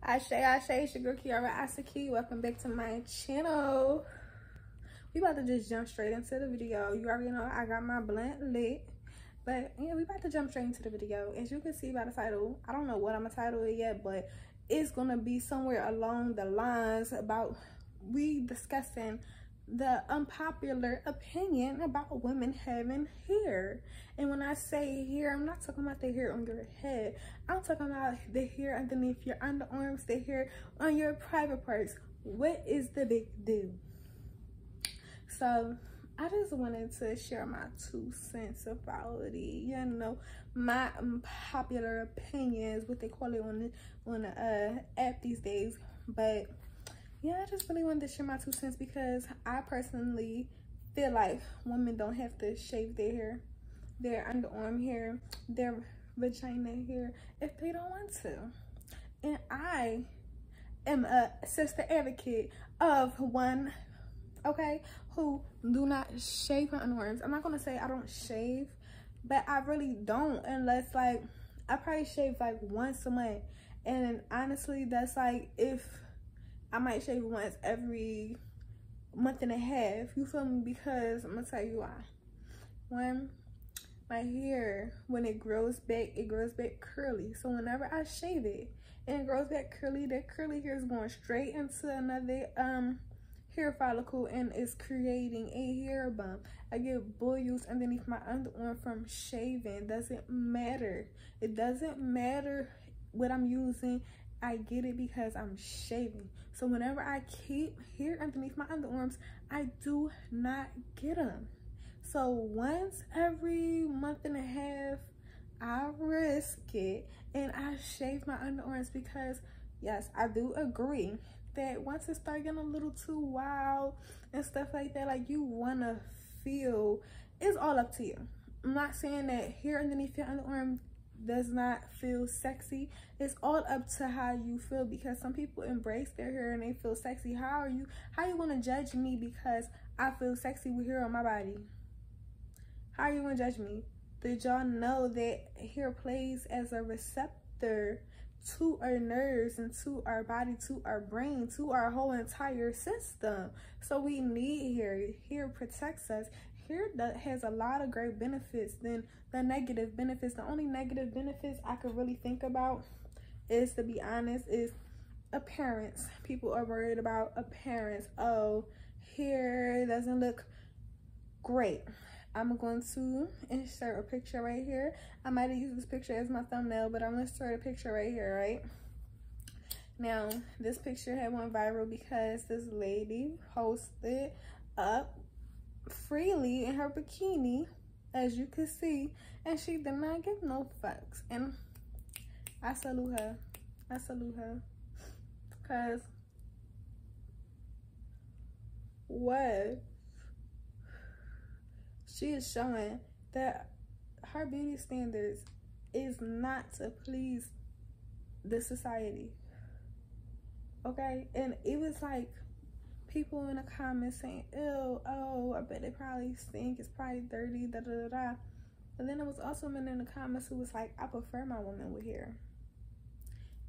Ashe, it's your girl Kiara Asaki. Welcome back to my channel. We about to just jump straight into the video. You already know I got my blunt lit. But yeah, we about to jump straight into the video. As you can see by the title, I don't know what I'm gonna title it yet, but it's gonna be somewhere along the lines about we discussing the unpopular opinion about women having hair. And when I say hair, I'm not talking about the hair on your head. I'm talking about the hair underneath your underarms, the hair on your private parts. What is the big deal? So I just wanted to share my 2 cents about it, you know, my unpopular opinions, what they call it on the app these days. But yeah, I just really wanted to share my 2 cents because I personally feel like women don't have to shave their hair, their underarm hair, their vagina hair if they don't want to. And I am a sister advocate of one, okay, who do not shave her underarms. I'm not gonna say I don't shave, but I really don't, unless like I probably shave like once a month. And honestly, that's like if I might shave once every month and a half, you feel me? Because I'm gonna tell you why. When my hair, when it grows back curly. So whenever I shave it and it grows back curly, that curly hair is going straight into another hair follicle and is creating a hair bump. I get boils underneath my underarm from shaving. Doesn't matter. It doesn't matter what I'm using. I get it because I'm shaving. So whenever I keep hair underneath my underarms, I do not get them. So once every month and a half, I risk it and I shave my underarms because yes, I do agree that once it starts getting a little too wild and stuff like that, like you wanna feel, it's all up to you. I'm not saying that hair underneath your underarm does not feel sexy. It's all up to how you feel, because some people embrace their hair and they feel sexy. How you gonna judge me because I feel sexy with hair on my body? How are you gonna judge me? Did y'all know that hair plays as a receptor to our nerves and to our body, to our brain, to our whole entire system? So we need hair. Hair protects us. Hair has a lot of great benefits than the negative benefits. The only negative benefits I could really think about is, to be honest, is appearance. People are worried about appearance. Oh, hair doesn't look great. I'm going to insert a picture right here. I might have used this picture as my thumbnail, but I'm going to insert a picture right here, right? Now, this picture had went viral because this lady posted up freely in her bikini, as you can see, and she did not give no fucks. And I salute her. I salute her. Because what? She is showing that her beauty standards is not to please the society. Okay? And it was like people in the comments saying, ew, oh, I bet they probably stink, it's probably dirty, da da da da. But then there was also men in the comments who was like, I prefer my woman with hair.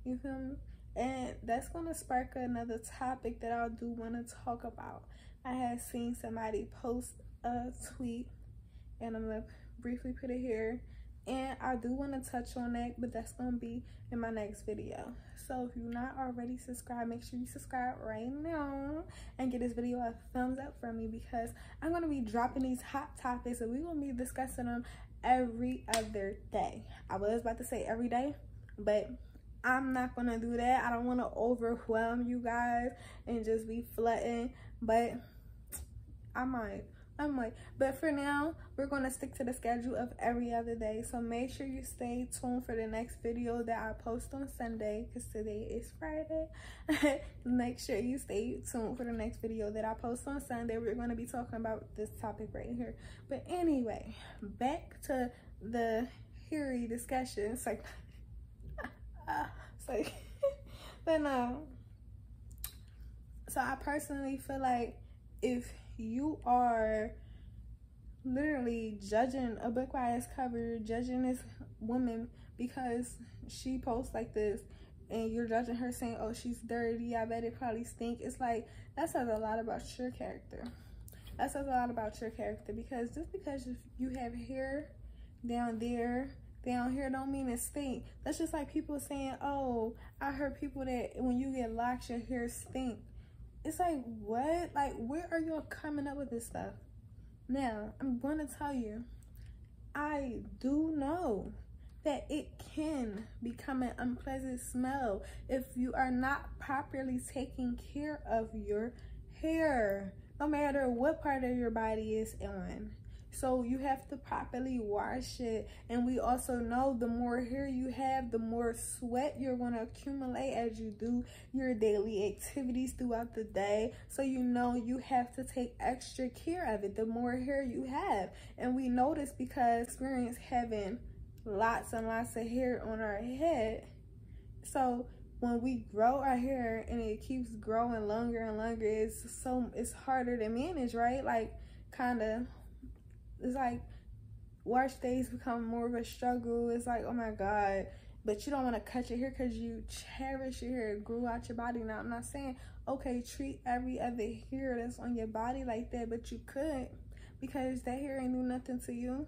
You feel me? And that's gonna spark another topic that I do want to talk about. I had seen somebody post a tweet, and I'm gonna briefly put it here, and I do want to touch on that, but that's gonna be in my next video. So if you're not already subscribed, make sure you subscribe right now and give this video a thumbs up for me, because I'm gonna be dropping these hot topics and we're gonna be discussing them every other day. I was about to say every day, but I'm not gonna do that. I don't want to overwhelm you guys and just be flooding, but I might. But for now, we're going to stick to the schedule of every other day. So make sure you stay tuned for the next video that I post on Sunday, because today is Friday. Make sure you stay tuned for the next video that I post on Sunday. We're going to be talking about this topic right here. But anyway, back to the hairy discussion. It's like, but no. So I personally feel like if you are literally judging a book by its cover, judging this woman because she posts like this, and you're judging her saying, oh, she's dirty, I bet it probably stink. It's like, that says a lot about your character. That says a lot about your character, because just because if you have hair down there, down here, don't mean it stink. That's just like people saying, oh, I heard people that when you get locks, your hair stink. It's like, what? Like, where are y'all coming up with this stuff? Now, I'm going to tell you, I do know that it can become an unpleasant smell if you are not properly taking care of your hair, no matter what part of your body is on. So you have to properly wash it. And we also know the more hair you have, the more sweat you're going to accumulate as you do your daily activities throughout the day. So you know you have to take extra care of it the more hair you have. And we know this because experience having lots and lots of hair on our head. So when we grow our hair and it keeps growing longer and longer, it's harder to manage, right? Like, kind of, it's like wash days become more of a struggle. It's like, oh my God, but you don't want to cut your hair because you cherish your hair. It grew out your body. Now, I'm not saying, okay, treat every other hair that's on your body like that, but you could, because that hair ain't do nothing to you.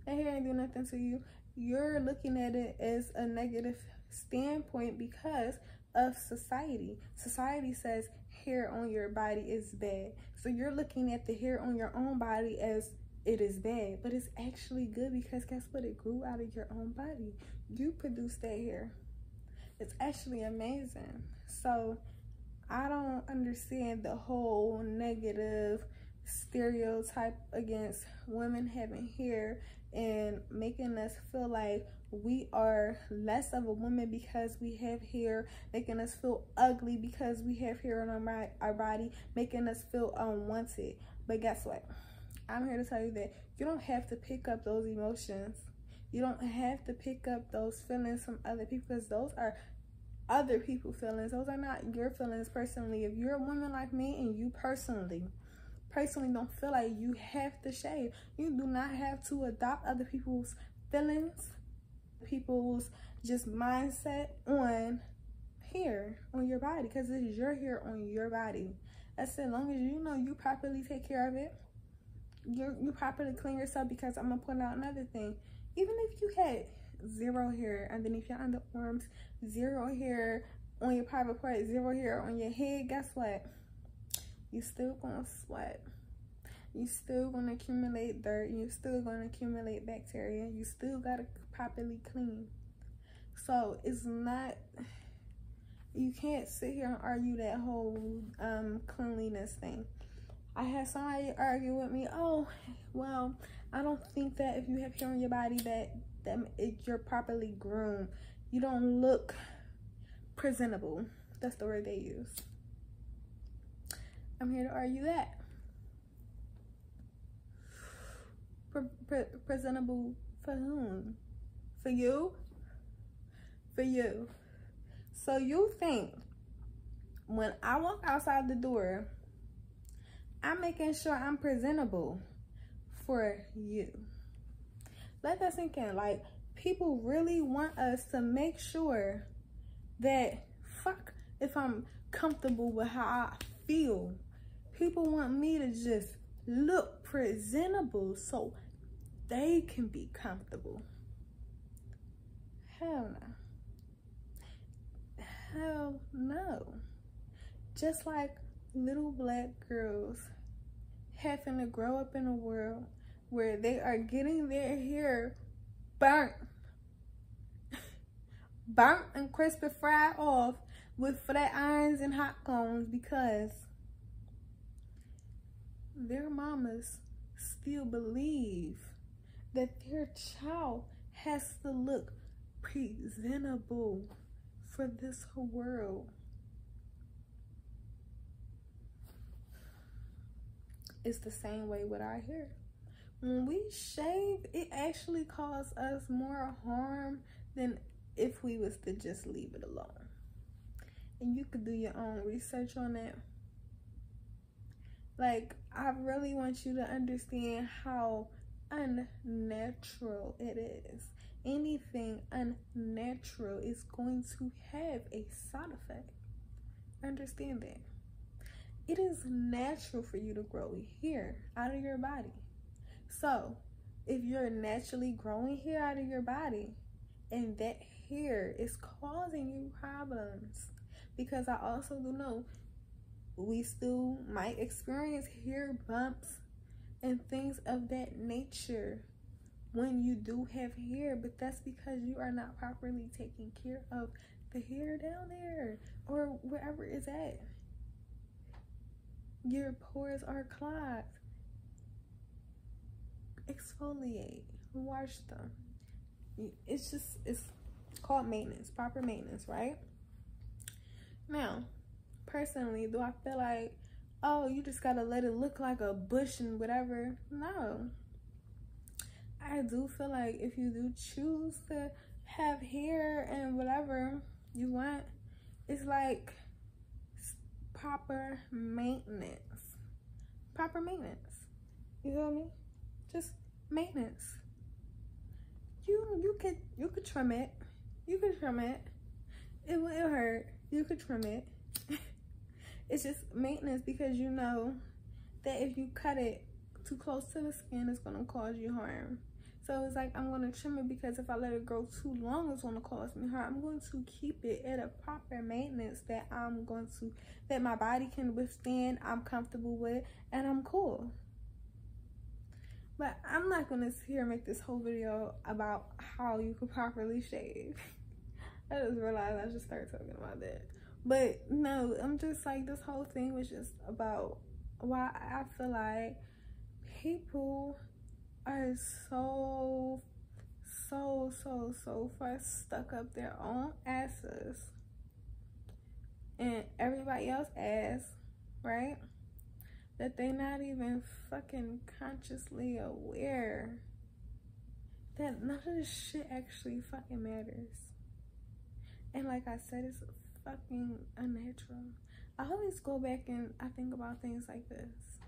That hair ain't do nothing to you. You're looking at it as a negative standpoint because of society. Society says hair on your body is bad. So you're looking at the hair on your own body as it is bad, but it's actually good because guess what? It grew out of your own body. You produced that hair. It's actually amazing. So I don't understand the whole negative stereotype against women having hair and making us feel like we are less of a woman because we have hair, making us feel ugly because we have hair on our body, making us feel unwanted. But guess what? I'm here to tell you that you don't have to pick up those emotions. You don't have to pick up those feelings from other people, because those are other people's feelings. Those are not your feelings personally. If you're a woman like me and you personally don't feel like you have to shave, you do not have to adopt other people's feelings, people's just mindset on hair on your body, because it's your hair on your body. That's as long as you know you properly take care of it, you properly clean yourself. Because I'm gonna point out another thing, even if you had zero hair underneath your underarms, zero hair on your private part, zero hair on your head, guess what? You still gonna sweat. You still gonna accumulate dirt. You still gonna accumulate bacteria. You still gotta properly clean. So it's not, you can't sit here and argue that whole cleanliness thing. I had somebody argue with me, oh, well, I don't think that if you have hair on your body that you're properly groomed. You don't look presentable. That's the word they use. I'm here to argue that. Presentable for whom? For you? For you. So you think when I walk outside the door, I'm making sure I'm presentable for you. Let that sink in. Like, people really want us to make sure that, fuck if I'm comfortable with how I feel. People want me to just look presentable so they can be comfortable. Hell no. Hell no. Just like little black girls having to grow up in a world where they are getting their hair burnt and crispy fried off with flat irons and hot cones because their mamas still believe that their child has to look presentable for this whole world. It's the same way with our hair. When we shave, it actually causes us more harm than if we was to just leave it alone. And you could do your own research on that. Like, I really want you to understand how unnatural it is. anything unnatural is going to have a side effect. Understand that. It is natural for you to grow hair out of your body. So if you're naturally growing hair out of your body and that hair is causing you problems, because I also do know we still might experience hair bumps and things of that nature when you do have hair, but that's because you are not properly taking care of the hair down there or wherever it's at. Your pores are clogged. Exfoliate, wash them. It's called maintenance, proper maintenance, right? Now, personally, do I feel like, oh, you just gotta let it look like a bush and whatever? No. I do feel like if you do choose to have hair and whatever you want, it's like proper maintenance. Proper maintenance. You feel me? Just maintenance. You could trim it. You could trim it. It wouldn't hurt. You could trim it. It's just maintenance, because you know that if you cut it too close to the skin, it's gonna cause you harm. So it's like, I'm gonna trim it because if I let it grow too long, it's gonna cause me harm. I'm going to keep it at a proper maintenance that that my body can withstand, I'm comfortable with, and I'm cool. But I'm not gonna sit here and make this whole video about how you could properly shave. I just realized I should start talking about that. But no, I'm just like, this whole thing was just about why I feel like people are so far stuck up their own asses and everybody else ass, right? That they not even fucking consciously aware that none of this shit actually fucking matters. And like I said, it's fucking unnatural. I always go back and I think about things like this.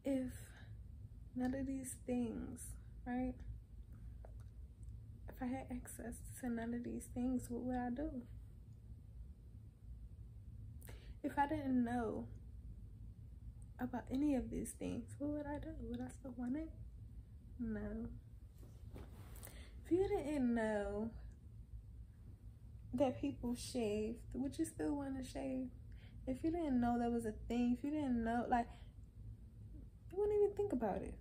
If none of these things, right? If I had access to none of these things, what would I do? If I didn't know about any of these things, what would I do? Would I still want it? No. If you didn't know that people shaved, would you still want to shave? If you didn't know that was a thing, if you didn't know, like, you wouldn't even think about it.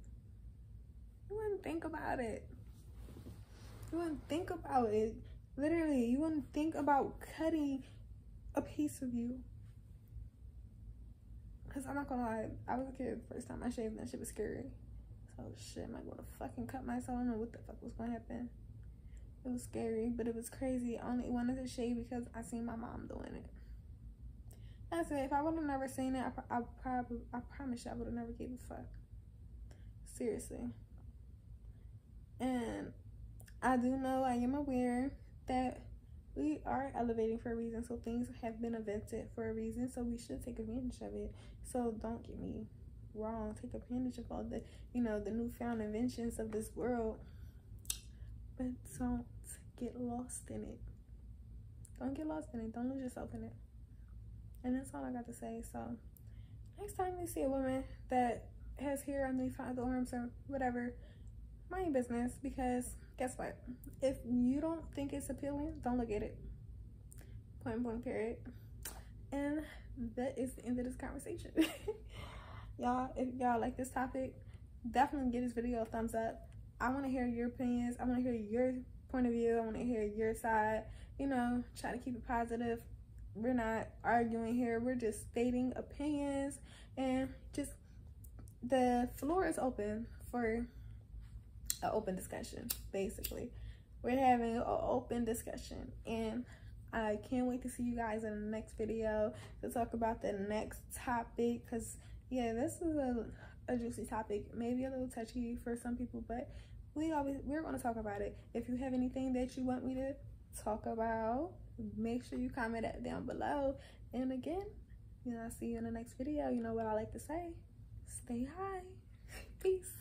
You wouldn't think about it. You wouldn't think about it. Literally, you wouldn't think about cutting a piece of you. Because I'm not gonna lie, I was a kid the first time I shaved, and that shit was scary. So shit, am I gonna fucking cut myself? I don't know what the fuck was gonna happen. It was scary, but it was crazy. I only wanted to shave because I seen my mom doing it. That's it. If I would have never seen it, I promise you I would have never gave a fuck. Seriously. And I do know, I am aware that we are elevating for a reason. So things have been invented for a reason. So we should take advantage of it. So don't get me wrong. Take advantage of all the, the newfound inventions of this world. But don't get lost in it. Don't get lost in it. Don't lose yourself in it. And that's all I got to say. So next time you see a woman that has hair underneath the arms or whatever, mind your business, because guess what? If you don't think it's appealing, don't look at it. Point blank, period. And that is the end of this conversation. Y'all, if y'all like this topic, definitely give this video a thumbs up. I want to hear your opinions. I want to hear your point of view. I want to hear your side. Try to keep it positive. We're not arguing here. We're just stating opinions, and just the floor is open for an open discussion. Basically, we're having an open discussion, and I can't wait to see you guys in the next video to talk about the next topic, because yeah, this is a juicy topic, maybe a little touchy for some people, but we're going to talk about it. If you have anything that you want me to talk about, make sure you comment that down below. And again, I'll see you in the next video. You know what I like to say, stay high. Peace.